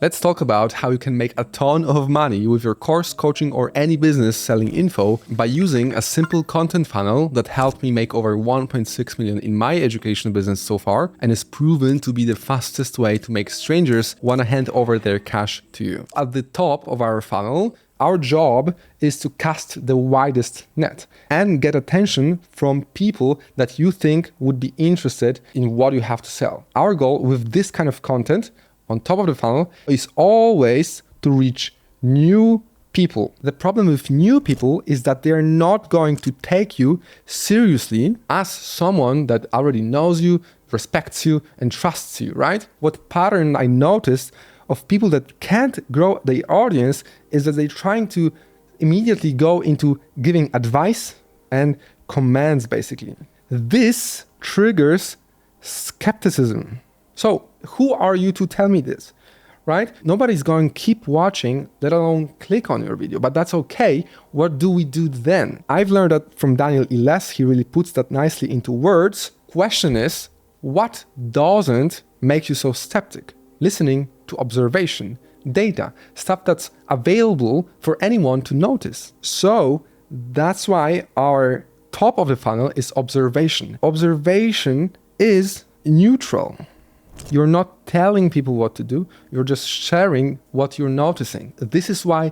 Let's talk about how you can make a ton of money with your course, coaching, or any business selling info by using a simple content funnel that helped me make over 1.6 million in my education business so far and is proven to be the fastest way to make strangers want to hand over their cash to you. At the top of our funnel, our job is to cast the widest net and get attention from people that you think would be interested in what you have to sell. Our goal with this kind of content on top of the funnel is always to reach new people. The problem with new people is that they're not going to take you seriously as someone that already knows you, respects you, and trusts you, right? What pattern I noticed of people that can't grow their audience is that they're trying to immediately go into giving advice and commands, basically. This triggers skepticism. So who are you to tell me this, right? Nobody's going to keep watching, let alone click on your video, but that's okay. What do we do then? I've learned that from Daniel Iles. He really puts that nicely into words. Question is, what doesn't make you so skeptic? Listening to observation, data, stuff that's available for anyone to notice. So that's why our top of the funnel is observation. Observation is neutral. You're not telling people what to do, you're just sharing what you're noticing. This is why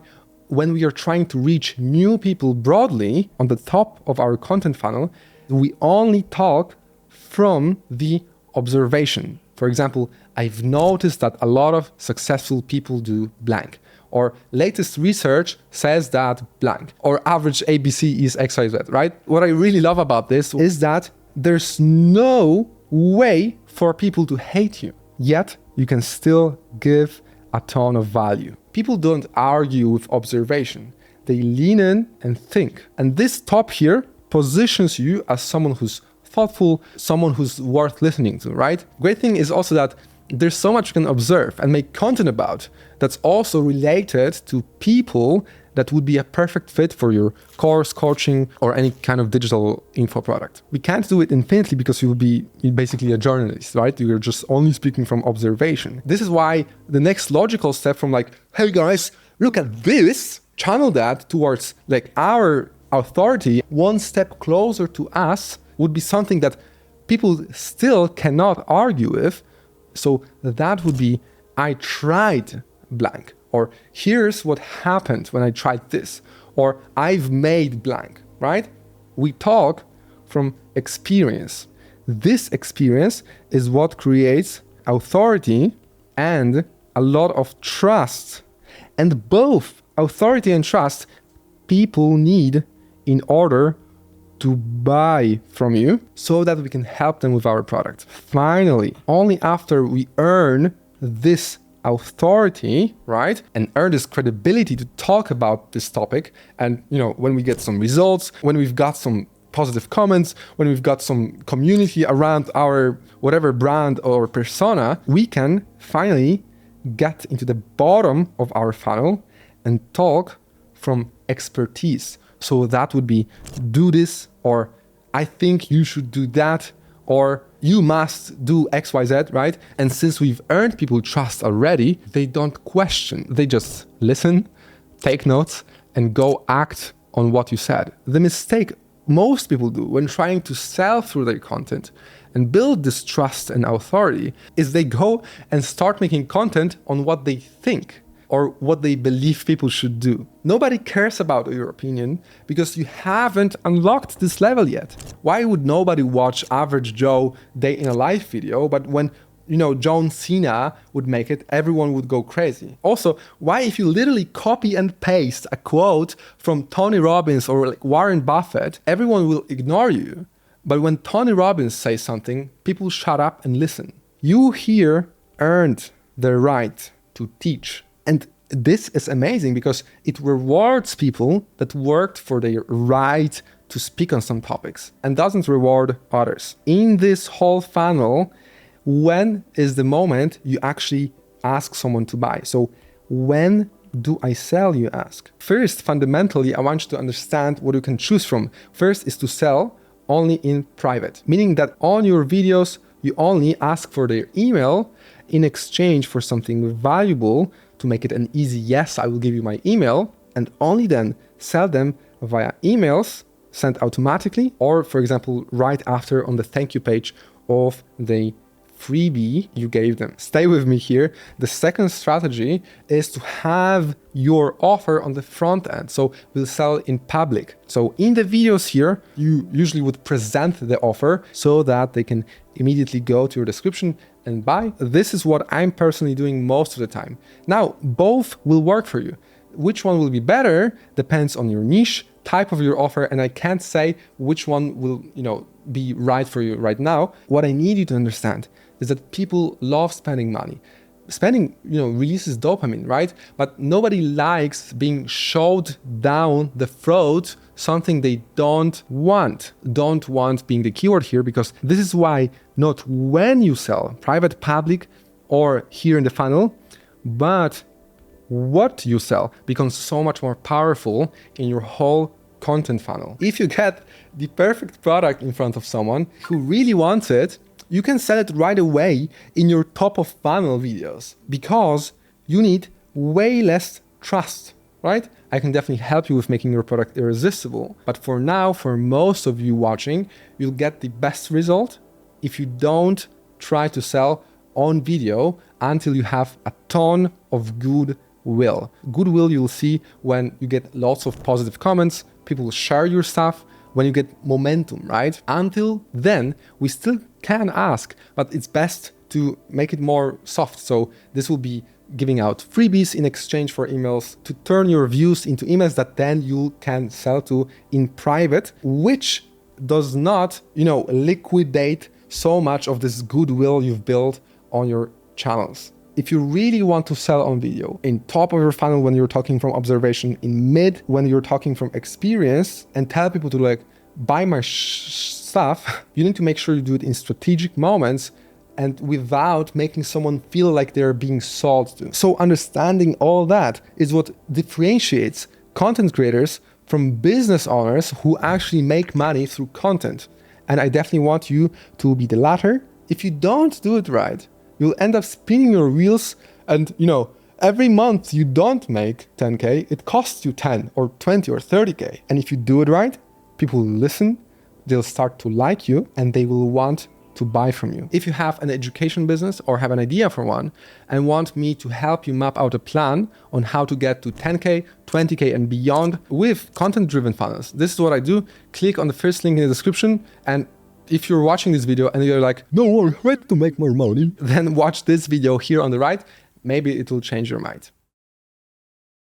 when we are trying to reach new people broadly on the top of our content funnel, we only talk from the observation. For example, I've noticed that a lot of successful people do blank, or latest research says that blank, or average ABC is XYZ, right? What I really love about this is that there's no way for people to hate you, yet you can still give a ton of value. People don't argue with observation. They lean in and think. And this top here positions you as someone who's thoughtful, someone who's worth listening to, right? Great thing is also that there's so much you can observe and make content about that's also related to people that would be a perfect fit for your course, coaching, or any kind of digital info product. We can't do it infinitely because you would be basically a journalist, right? You're just only speaking from observation. This is why the next logical step from like, hey guys, look at this, channel that towards like our authority, one step closer to us would be something that people still cannot argue with. So that would be, I tried blank. Or here's what happened when I tried this, or I've made blank, right? We talk from experience. This experience is what creates authority and a lot of trust. And both authority and trust people need in order to buy from you so that we can help them with our product. Finally, only after we earn this authority, right, and earn this credibility to talk about this topic, and when we get some results, when we've got some positive comments, when we've got some community around our whatever brand or persona, we can finally get into the bottom of our funnel and talk from expertise. So that would be, do this, or I think you should do that, or you must do XYZ, right? And since we've earned people trust already, they don't question. They just listen, take notes, and go act on what you said. The mistake most people do when trying to sell through their content and build this trust and authority is they go and start making content on what they think or what they believe people should do. Nobody cares about your opinion because you haven't unlocked this level yet. Why would nobody watch Average Joe Day in a Life video, but when John Cena would make it, everyone would go crazy? Also, why if you literally copy and paste a quote from Tony Robbins or like Warren Buffett, everyone will ignore you. But when Tony Robbins says something, people shut up and listen. You here earned the right to teach. And this is amazing because it rewards people that worked for their right to speak on some topics and doesn't reward others. In this whole funnel, when is the moment you actually ask someone to buy? So when do I sell, you ask? First, fundamentally, I want you to understand what you can choose from. First is to sell only in private, meaning that on your videos, you only ask for their email in exchange for something valuable to make it an easy yes, I will give you my email, and only then sell them via emails sent automatically, or for example, right after on the thank you page of the freebie you gave them. Stay with me here. The second strategy is to have your offer on the front end. So we'll sell in public. So in the videos here, you usually would present the offer so that they can immediately go to your description and buy. This is what I'm personally doing most of the time. Now, both will work for you. Which one will be better depends on your niche, type of your offer, and I can't say which one will, be right for you right now. What I need you to understand is that people love spending money. Spending, releases dopamine, right? But nobody likes being shoved down the throat something they don't want. Don't want being the keyword here, because this is why not when you sell, private, public, or here in the funnel, but what you sell becomes so much more powerful in your whole content funnel. If you get the perfect product in front of someone who really wants it, you can sell it right away in your top of funnel videos, because you need way less trust, right? I can definitely help you with making your product irresistible. But for now, for most of you watching, you'll get the best result if you don't try to sell on video until you have a ton of goodwill. Goodwill you'll see when you get lots of positive comments, people will share your stuff, when you get momentum, right? Until then, we still can ask, but it's best to make it more soft. So this will be giving out freebies in exchange for emails to turn your views into emails that then you can sell to in private, which does not, liquidate so much of this goodwill you've built on your channels. If you really want to sell on video, in top of your funnel when you're talking from observation, in mid when you're talking from experience, and tell people to buy my stuff, you need to make sure you do it in strategic moments and without making someone feel like they're being sold to. So understanding all that is what differentiates content creators from business owners who actually make money through content. And I definitely want you to be the latter. If you don't do it right, you'll end up spinning your wheels and, every month you don't make 10K, it costs you 10 or 20 or 30K. And if you do it right, people will listen, they'll start to like you, and they will want to buy from you. If you have an education business or have an idea for one and want me to help you map out a plan on how to get to 10K, 20K and beyond with content-driven funnels, this is what I do. Click on the first link in the description, and if you're watching this video and you're like, no, I'm ready to make more money, then watch this video here on the right. Maybe it will change your mind.